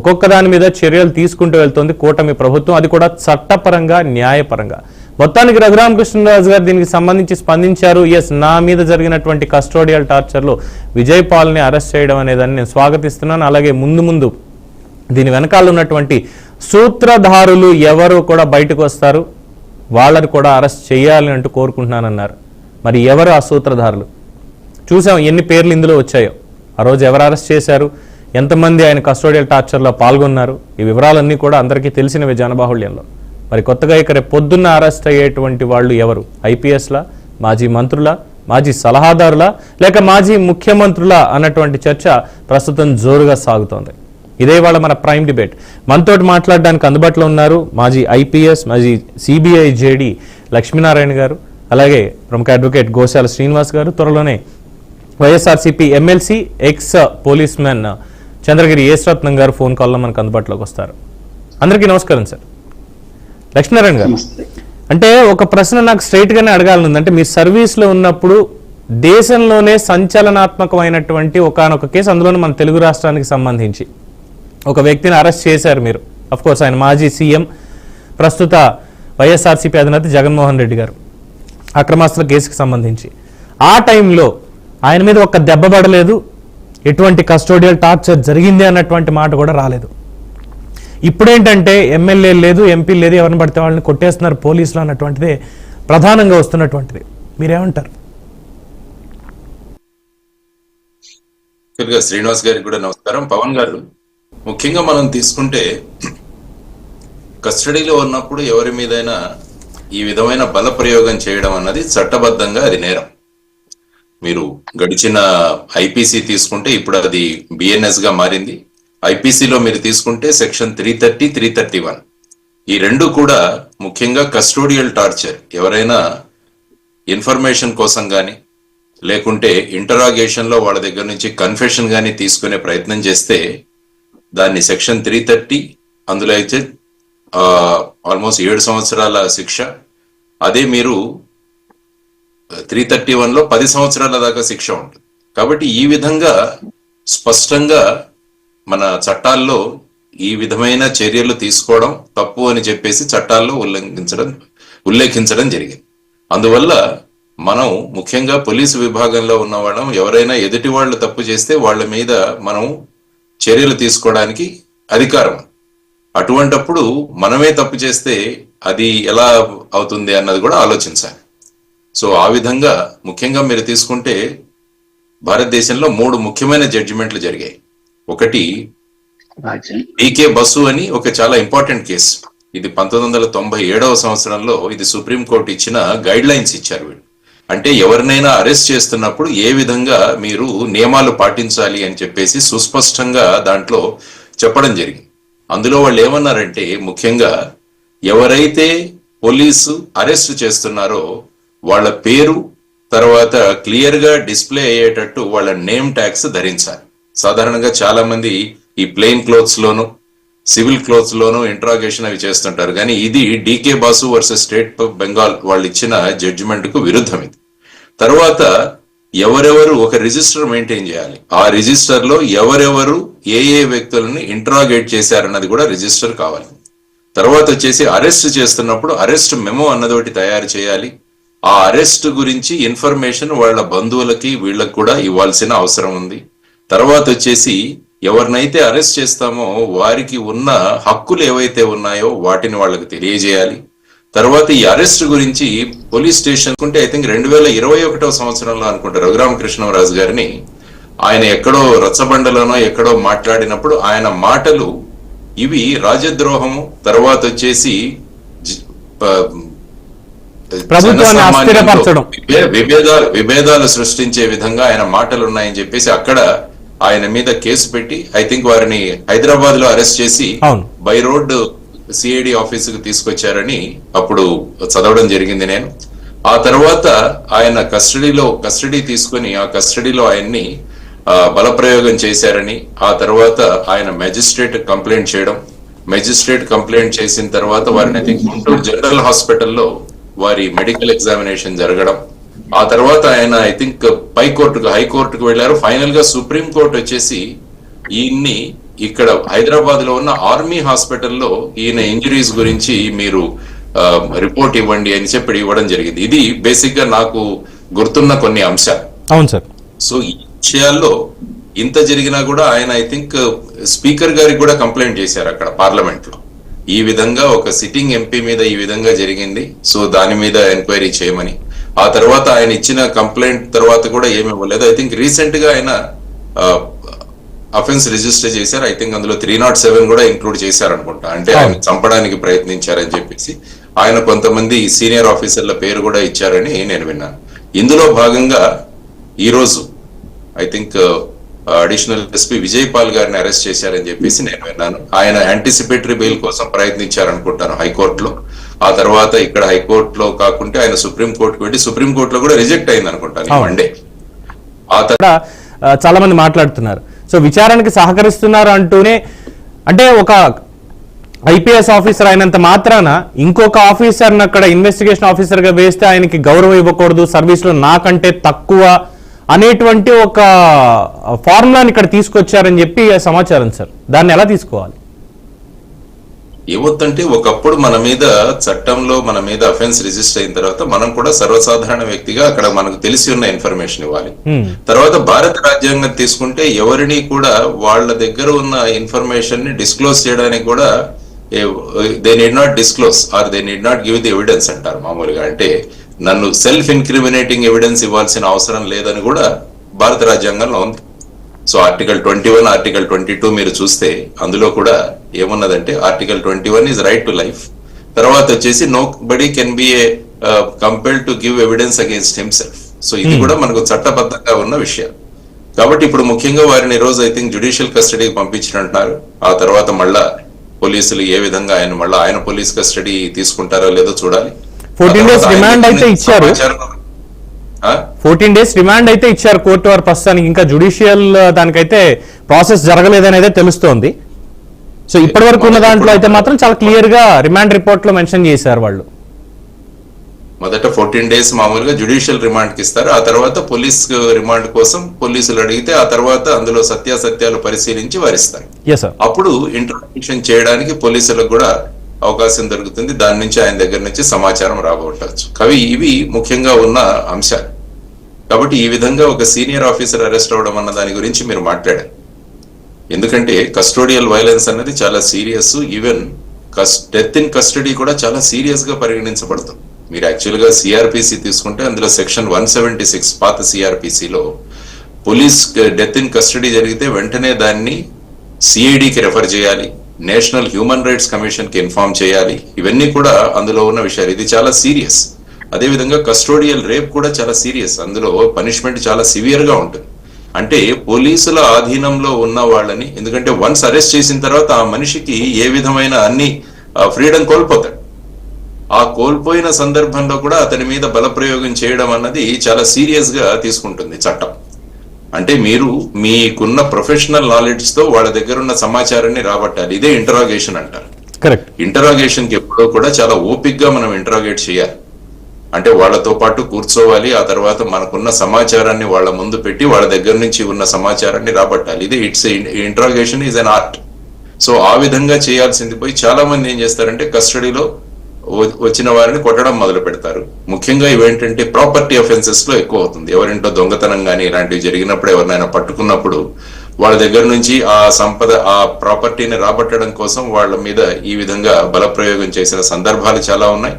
ఒక్కొక్క దాని మీద చర్యలు తీసుకుంటూ వెళ్తోంది కూటమి ప్రభుత్వం, అది కూడా చట్టపరంగా న్యాయపరంగా. మొత్తానికి రఘురామకృష్ణరాజు గారు దీనికి సంబంధించి స్పందించారు. ఎస్, నా మీద జరిగినటువంటి కస్టోడియల్ టార్చర్లో విజయ్ పాల్ని అరెస్ట్ చేయడం అనేదాన్ని నేను స్వాగతిస్తున్నాను. అలాగే ముందు దీని వెనకాల ఉన్నటువంటి సూత్రధారులు ఎవరు కూడా బయటకు వస్తారు, వాళ్ళని కూడా అరెస్ట్ చేయాలని అంటూ కోరుకుంటున్నానన్నారు. మరి ఎవరు ఆ సూత్రధారులు? చూసాం ఎన్ని పేర్లు ఇందులో వచ్చాయో. ఆ రోజు ఎవరు అరెస్ట్ చేశారు, ఎంతమంది ఆయన కస్టోడియల్ టార్చర్లో పాల్గొన్నారు, ఈ వివరాలన్నీ కూడా అందరికీ తెలిసినవి జనబాహుళ్యంలో. మరి కొత్తగా ఇక్కడ పొద్దున్న అరెస్ట్ అయ్యేటువంటి వాళ్ళు ఎవరు? ఐపీఎస్లా, మాజీ మంత్రులా, మాజీ సలహాదారులా, లేక మాజీ ముఖ్యమంత్రులా అన్నటువంటి చర్చ ప్రస్తుతం జోరుగా సాగుతోంది. ఇదే వాళ్ళ మన ప్రైమ్ డిబేట్. మనతోటి మాట్లాడడానికి అందుబాటులో ఉన్నారు మాజీ ఐపీఎస్, మాజీ సిబిఐ జేడీ లక్ష్మీనారాయణ గారు, అలాగే ప్రముఖ అడ్వకేట్ గోశాల శ్రీనివాస్ గారు, త్వరలోనే YSRCP MLC X police man Chandragiri Yesaratnam గారు ఫోన్ కాల్లో మనకు అందుబాటులోకి వస్తారు. అందరికీ నమస్కారం సార్. లక్ష్మీనారాయణ గారు, అంటే ఒక ప్రశ్న నాకు స్ట్రైట్గానే అడగాలనుంది. అంటే మీరు సర్వీస్లో ఉన్నప్పుడు దేశంలోనే సంచలనాత్మకమైనటువంటి ఒకానొక కేసు, అందులోనే మన తెలుగు రాష్ట్రానికి సంబంధించి ఒక వ్యక్తిని అరెస్ట్ చేశారు మీరు. అఫ్కోర్స్ ఆయన మాజీ సీఎం, ప్రస్తుత వైఎస్ఆర్సీపీ అధినేత జగన్మోహన్ రెడ్డి గారు, అక్రమాస్తుల కేసుకు సంబంధించి. ఆ టైంలో ఆయన మీద ఒక్క దెబ్బ పడలేదు, ఎటువంటి కస్టోడియల్ టార్చర్ జరిగింది అన్నటువంటి మాట కూడా రాలేదు. ఇప్పుడేంటంటే ఎమ్మెల్యే లేదు, ఎంపీ లేదు, ఎవరిని పడితే వాళ్ళని కొట్టేస్తున్నారు పోలీసులు అన్నటువంటిదే ప్రధానంగా వస్తున్నటువంటిది. మీరేమంటారు? శ్రీనివాస్ గారికి కూడా నమస్కారం. పవన్ గారు, ముఖ్యంగా మనం తీసుకుంటే కస్టడీలో ఉన్నప్పుడు ఎవరి మీదైనా ఈ విధమైన బల ప్రయోగం చేయడం అన్నది చట్టబద్ధంగా అది నేరం. మీరు గడిచిన ఐపీసీ తీసుకుంటే ఇప్పుడు అది బిఎన్ఎస్ గా మారింది. ఐపీసీలో మీరు తీసుకుంటే సెక్షన్ 330, 331 ఈ రెండు కూడా ముఖ్యంగా కస్టోడియల్ టార్చర్, ఎవరైనా ఇన్ఫర్మేషన్ కోసం కానీ లేకుంటే ఇంటరాగేషన్ లో వాళ్ళ దగ్గర నుంచి కన్ఫెషన్ కానీ తీసుకునే ప్రయత్నం చేస్తే దాన్ని సెక్షన్ 330 అందులో అయితే ఆల్మోస్ట్ 7 సంవత్సరాల శిక్ష. అదే మీరు 331లో 10 సంవత్సరాల దాకా శిక్ష ఉంటుంది. కాబట్టి ఈ విధంగా స్పష్టంగా మన చట్టాల్లో ఈ విధమైన చర్యలు తీసుకోవడం తప్పు అని చెప్పేసి చట్టాల్లో ఉల్లేఖించడం జరిగింది. అందువల్ల మనం ముఖ్యంగా పోలీసు విభాగంలో ఉన్నవాళ్ళం ఎవరైనా ఎదుటి వాళ్ళు తప్పు చేస్తే వాళ్ళ మీద మనం చర్యలు తీసుకోవడానికి అధికారం. అటువంటప్పుడు మనమే తప్పు చేస్తే అది ఎలా అవుతుంది అన్నది కూడా ఆలోచించాలి. సో ఆ విధంగా ముఖ్యంగా మీరు తీసుకుంటే భారతదేశంలో 3 ముఖ్యమైన జడ్జిమెంట్లు జరిగాయి. ఒకటి డీకే బసు అని ఒక చాలా ఇంపార్టెంట్ కేసు. ఇది 1997వ సంవత్సరంలో ఇది సుప్రీంకోర్టు ఇచ్చిన గైడ్ లైన్స్ ఇచ్చారు. వీళ్ళు అంటే ఎవరినైనా అరెస్ట్ చేస్తున్నప్పుడు ఏ విధంగా మీరు నియమాలు పాటించాలి అని చెప్పేసి సుస్పష్టంగా దాంట్లో చెప్పడం జరిగింది. అందులో వాళ్ళు ఏమన్నారంటే ముఖ్యంగా ఎవరైతే పోలీసు అరెస్ట్ చేస్తున్నారో వాళ్ళ పేరు తర్వాత క్లియర్ గా డిస్ప్లే అయ్యేటట్టు వాళ్ళ నేమ్ ట్యాగ్స్ ధరించాలి. సాధారణంగా చాలా మంది ఈ ప్లెయిన్ క్లోత్స్ లోను సివిల్ క్లోత్స్ లోను ఇంట్రాగేషన్ అవి చేస్తుంటారు. కానీ ఇది D K Basu versus state of Bengal వాళ్ళు ఇచ్చిన జడ్జిమెంట్ కు విరుద్ధం. ఇది తర్వాత ఎవరెవరు ఒక రిజిస్టర్ మెయింటైన్ చేయాలి. ఆ రిజిస్టర్ లో ఎవరెవరు ఏ వ్యక్తులను ఇంట్రాగేట్ చేశారన్నది కూడా రిజిస్టర్ కావాలి. తర్వాత వచ్చేసి అరెస్ట్ చేస్తున్నప్పుడు అరెస్ట్ మెమో అన్నది ఒకటి తయారు చేయాలి. ఆ అరెస్ట్ గురించి ఇన్ఫర్మేషన్ వాళ్ళ బంధువులకి వీళ్ళకి కూడా ఇవ్వాల్సిన అవసరం ఉంది. తర్వాత వచ్చేసి ఎవరినైతే అరెస్ట్ చేస్తామో వారికి ఉన్న హక్కులు ఏవైతే ఉన్నాయో వాటిని వాళ్ళకి తెలియజేయాలి. తర్వాత ఈ అరెస్ట్ గురించి పోలీస్ స్టేషన్ కుంటే ఐ థింక్ 2021వ సంవత్సరంలో అనుకుంటా రఘురామకృష్ణరాజు గారిని ఆయన ఎక్కడో రచ్చబండలోనో ఎక్కడో మాట్లాడినప్పుడు ఆయన మాటలు ఇవి రాజద్రోహము, తర్వాత వచ్చేసి విభేదాలు సృష్టించే విధంగా ఆయన మాటలు ఉన్నాయని చెప్పేసి అక్కడ ఆయన మీద కేసు పెట్టి ఐ థింక్ వారిని హైదరాబాద్ లో అరెస్ట్ చేసి బై రోడ్ సిఐడి ఆఫీసుకు తీసుకొచ్చారని అప్పుడు చదవడం జరిగింది నేను. ఆ తర్వాత ఆయన కస్టడీ తీసుకుని ఆ కస్టడీలో ఆయన్ని బలప్రయోగం చేశారని, ఆ తర్వాత ఆయన మెజిస్ట్రేట్ కంప్లైంట్ చేయడం, మెజిస్ట్రేట్ కంప్లైంట్ చేసిన తర్వాత వారిని ఐ థింక్ గుంటూరు జనరల్ హాస్పిటల్లో వారి మెడికల్ ఎగ్జామినేషన్ జరగడం, ఆ తర్వాత ఆయన ఐ థింక్ హైకోర్టుకు వెళ్లారు. ఫైనల్ గా సుప్రీం కోర్టు వచ్చేసి ఈయన్ని ఇక్కడ హైదరాబాద్ లో ఉన్న ఆర్మీ హాస్పిటల్లో ఈయన ఇంజరీస్ గురించి మీరు రిపోర్ట్ ఇవ్వండి అని చెప్పి ఇవ్వడం జరిగింది. ఇది బేసిక్ గా నాకు గుర్తున్న కొన్ని అంశాలు. అవును సార్. సో ఈ విషయాల్లో ఇంత జరిగినా కూడా ఆయన ఐ థింక్ స్పీకర్ గారికి కూడా కంప్లైంట్ చేశారు అక్కడ పార్లమెంట్ లో, ఈ విధంగా ఒక సిట్టింగ్ ఎంపీ మీద ఈ విధంగా జరిగింది, సో దాని మీద ఎంక్వైరీ చేయమని. ఆ తర్వాత ఆయన ఇచ్చిన కంప్లైంట్ తర్వాత కూడా ఏమి ఇవ్వలేదు. ఐ థింక్ రీసెంట్ గా ఆయన అఫెన్స్ రిజిస్టర్ చేశారు. ఐ థింక్ అందులో 307 కూడా ఇంక్లూడ్ చేశారు అనుకుంటా. అంటే ఆయన చంపడానికి ప్రయత్నించారని చెప్పేసి ఆయన కొంతమంది సీనియర్ ఆఫీసర్ల పేరు కూడా ఇచ్చారని నేను విన్నాను. ఇందులో భాగంగా ఈ రోజు I think additional SP Vijay Paul గారిని అరెస్ట్ చేశారని చెప్పేసి నేను విన్నాను. ఆయన యాంటిసిపేటరీ బెయిల్ కోసం ప్రయత్నించారనుకుంటాను హైకోర్టులో. ఆ తర్వాత ఇక్కడ హైకోర్టులో కాకుండా ఆయన సుప్రీంకోర్టుకు వెళ్ళి సుప్రీంకోర్టులో కూడా రిజెక్ట్ అయింది అనుకుంటాను మండే. ఆ తర్వాత చాలా మంది మాట్లాడుతున్నారు, సో విచారణకి సహకరిస్తున్నారు అంటూనే, అంటే ఒక ఐపీఎస్ ఆఫీసర్ అయినంత మాత్రాన ఇంకొక ఆఫీసర్ని అక్కడ ఇన్వెస్టిగేషన్ ఆఫీసర్ గా వేస్తే ఆయనకి గౌరవం ఇవ్వకూడదు, సర్వీస్ లో నాకంటే తక్కువ అనేటువంటి ఒక ఫార్ములాని ఇక్కడ తీసుకొచ్చారని చెప్పి సమాచారం సార్. దాన్ని ఎలా తీసుకోవాలి? ఏమవుతుందంటే ఒకప్పుడు మన మీద చట్టంలో మన మీద అఫెన్స్ రిజిస్టర్ అయిన తర్వాత మనం కూడా సర్వసాధారణ వ్యక్తిగా అక్కడ మనకు తెలిసి ఉన్న ఇన్ఫర్మేషన్ ఇవ్వాలి. తర్వాత భారత రాజ్యాంగం తీసుకుంటే ఎవరిని కూడా వాళ్ళ దగ్గర ఉన్న ఇన్ఫర్మేషన్ ని డిస్క్లోజ్ చేయడానికి కూడా they need not disclose or they need not give the evidence అంటారు మామూలుగా. అంటే నన్ను సెల్ఫ్ ఇన్క్రిమినేటింగ్ ఎవిడెన్స్ ఇవ్వాల్సిన అవసరం లేదని కూడా భారత రాజ్యాంగంలో ఉంది. సో ఆర్టికల్ 21, ఆర్టికల్ 22 మీరు చూస్తే అందులో కూడా ఏమున్నదంటే article 21 is right to life, తర్వాత వచ్చేసి nobody can be a compelled to give evidence against himself. So ఇది కూడా మనకు చట్టబద్ధంగా ఉన్న విషయం. కాబట్టి ఇప్పుడు ముఖ్యంగా వారిని ఈ రోజు ఐ థింక్ జ్యుడిషియల్ కస్టడీకి పంపించినట్టున్నారు. ఆ తర్వాత మళ్ళా పోలీసులు ఏ విధంగా ఆయన పోలీస్ కస్టడీ తీసుకుంటారో లేదో చూడాలి. 14 days రిమాండ్ అయితే ఇచ్చారు. 14 days రిమాండ్ అయితే ఇచ్చారు కోర్టు వారు ప్రస్తుతానికి. ఇంకా జ్యుడిషియల్ దానికైతే ప్రాసెస్ జరగలేదని అయితే తెలుస్తోంది. సో ఇప్పటి వరకు ఉన్న దాంట్లో అయితే మాత్రం చాలా క్లియర్ గా రిమాండ్ రిపోర్ట్ లో మెన్షన్ చేశారు వాళ్ళు. మొదట 14 days మామూలుగా జ్యుడిషియల్ రిమాండ్ కి ఇస్తారు. ఆ తర్వాత పోలీస్ రిమాండ్ కోసం పోలీసులు అడిగితే ఆ తర్వాత అందులో సత్యాసత్యాలు పరిశీలించి వారిస్తారు. అప్పుడు ఇంటరాక్షన్ చేయడానికి పోలీసులకు కూడా అవకాశం దొరుకుతుంది. దాని నుంచి ఆయన దగ్గర నుంచి సమాచారం రాబట్టవచ్చు. ఇవి ముఖ్యంగా ఉన్న అంశాలు. కాబట్టి ఈ విధంగా ఒక సీనియర్ ఆఫీసర్ అరెస్ట్ అవడం అన్న దాని గురించి మీరు మాట్లాడారు. ఎందుకంటే కస్టోడియల్ వైలెన్స్ అన్నది చాలా serious. Even death in custody కూడా చాలా సీరియస్ గా పరిగణించబడుతుంది. మీరు యాక్చువల్ గా సిఆర్పిసి తీసుకుంటే అందులో సెక్షన్ 176 పాత సిఆర్పిసిలో పోలీస్ డెత్ ఇన్ కస్టడీ జరిగితే వెంటనే దాన్ని సిఐడికి రెఫర్ చేయాలి, నేషనల్ హ్యూమన్ రైట్స్ కమిషన్ కి ఇన్ఫార్మ్ చేయాలి. ఇవన్నీ కూడా అందులో ఉన్న విషయాలు. ఇది చాలా సీరియస్. అదేవిధంగా కస్టోడియల్ రేప్ కూడా చాలా సీరియస్. అందులో పనిష్మెంట్ చాలా సివియర్ గా ఉంటుంది. అంటే పోలీసుల ఆధీనంలో ఉన్న వాళ్ళని, ఎందుకంటే వన్స్ అరెస్ట్ చేసిన తర్వాత ఆ మనిషికి ఏ విధమైన అన్ని ఫ్రీడమ్ కోల్పోతాడు. ఆ కోల్పోయిన సందర్భంలో కూడా అతని మీద బలప్రయోగం చేయడం అన్నది చాలా సీరియస్ గా తీసుకుంటుంది చట్టం. అంటే మీరు మీకున్న ప్రొఫెషనల్ నాలెడ్జ్ తో వాళ్ళ దగ్గర ఉన్న సమాచారాన్ని రాబట్టాలి. ఇదే ఇంటరాగేషన్ అంటారు. కరెక్ట్. ఇంటరాగేషన్ కి ఎప్పుడో కూడా చాలా ఓపిక్ గా మనం ఇంటరాగేట్ చేయాలి. అంటే వాళ్ళతో పాటు కూర్చోవాలి. ఆ తర్వాత మనకున్న సమాచారాన్ని వాళ్ళ ముందు పెట్టి వాళ్ళ దగ్గర నుంచి ఉన్న సమాచారాన్ని రాబట్టాలి. ఇది interrogation is an art. So ఆ విధంగా చేయాల్సింది పోయి చాలా మంది ఏం చేస్తారంటే కస్టడీలో వచ్చిన వారిని కొట్టడం మొదలు పెడతారు. ముఖ్యంగా ఇవేంటంటే ప్రాపర్టీ అఫెన్సెస్ లో ఎక్కువ అవుతుంది. ఎవరింటో దొంగతనం కానీ ఇలాంటివి జరిగినప్పుడు ఎవరినైనా పట్టుకున్నప్పుడు వాళ్ళ దగ్గర నుంచి ఆ సంపద, ఆ ప్రాపర్టీని రాబట్టడం కోసం వాళ్ళ మీద ఈ విధంగా బలప్రయోగం చేసిన సందర్భాలు చాలా ఉన్నాయి.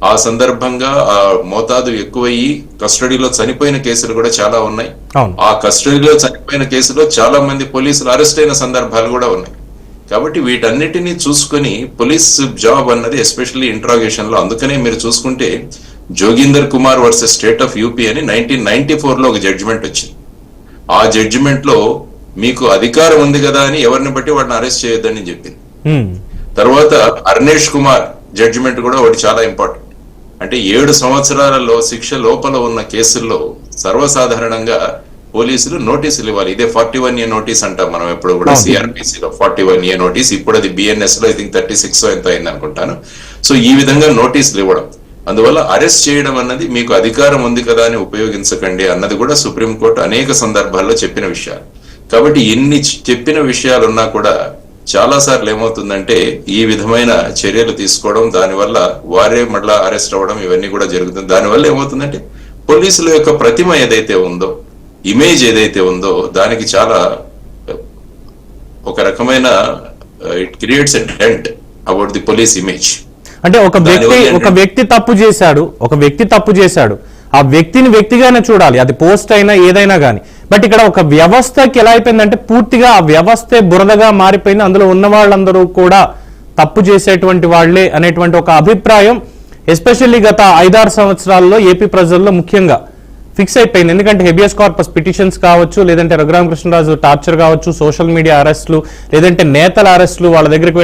ఆ సందర్భంగా ఆ మోతాదు ఎక్కువయ్యి కస్టడీలో చనిపోయిన కేసులు కూడా చాలా ఉన్నాయి. ఆ కస్టడీలో చనిపోయిన కేసులో చాలా మంది పోలీసులు అరెస్ట్ అయిన సందర్భాలు కూడా ఉన్నాయి. కాబట్టి వీటన్నిటిని చూసుకొని పోలీస్ జాబ్ అన్నది ఎస్పెషల్లీ ఇంట్రాగేషన్ లో, అందుకనే మీరు చూసుకుంటే Joginder Kumar versus state of UP అని 1994 లో ఒక జడ్జిమెంట్ వచ్చింది. ఆ జడ్జిమెంట్ లో మీకు అధికారం ఉంది కదా అని ఎవరిని బట్టి వాడిని అరెస్ట్ చేయొద్దని చెప్పింది. తర్వాత అర్నేష్ కుమార్ జడ్జిమెంట్ కూడా ఒకటి చాలా ఇంపార్టెంట్. అంటే 7 సంవత్సరాలలో శిక్ష లోపల ఉన్న కేసుల్లో సర్వసాధారణంగా పోలీసులు నోటీసులు ఇవ్వాలి. ఇదే 41A నోటీస్ అంటాం మనం ఎప్పుడు కూడా సిఆర్పిసిలో 41A నోటీస్. ఇప్పుడు అది బిఎన్ఎస్ లో ఐ థింక్ 36 ఎంత అయింది అనుకుంటాను. సో ఈ విధంగా నోటీసులు ఇవ్వడం, అందువల్ల అరెస్ట్ చేయడం అన్నది మీకు అధికారం ఉంది కదా అని ఉపయోగించకండి అన్నది కూడా సుప్రీంకోర్టు అనేక సందర్భాల్లో చెప్పిన విషయాలు. కాబట్టి ఎన్ని చెప్పిన విషయాలున్నా కూడా చాలా సార్లు ఏమవుతుందంటే ఈ విధమైన చర్యలు తీసుకోవడం, దానివల్ల వారే మళ్ళా అరెస్ట్ అవ్వడం, ఇవన్నీ కూడా జరుగుతుంది. దానివల్ల ఏమవుతుందంటే పోలీసుల యొక్క ప్రతిమ ఏదైతే ఉందో, ఇమేజ్ ఏదైతే ఉందో, దానికి చాలా ఒక రకమైన it creates a dent about the police image. అంటే ఒక వ్యక్తి తప్పు చేశాడు, ఆ వ్యక్తిని వ్యక్తిగానే చూడాలి, అది పోస్ట్ అయినా ఏదైనా కానీ. బట్ ఇక్కడ ఒక వ్యవస్థకి ఎలా అయిపోయిందంటే పూర్తిగా ఆ వ్యవస్థే బురదగా మారిపోయింది, అందులో ఉన్న వాళ్ళందరూ కూడా తప్పు చేసేటువంటి వాళ్లే అనేటువంటి ఒక అభిప్రాయం ఎస్పెషల్లీ గత 5-6 సంవత్సరాల్లో ఏపీ ప్రజల్లో ముఖ్యంగా ఫిక్స్ అయిపోయింది. ఎందుకంటే హెబియస్ కార్పస్ పిటిషన్స్ కావచ్చు, లేదంటే రఘురామకృష్ణరాజు టార్చర్ కావచ్చు, సోషల్ మీడియా అరెస్టులు, లేదంటే నేతల అరెస్టులు, వాళ్ళ దగ్గరికి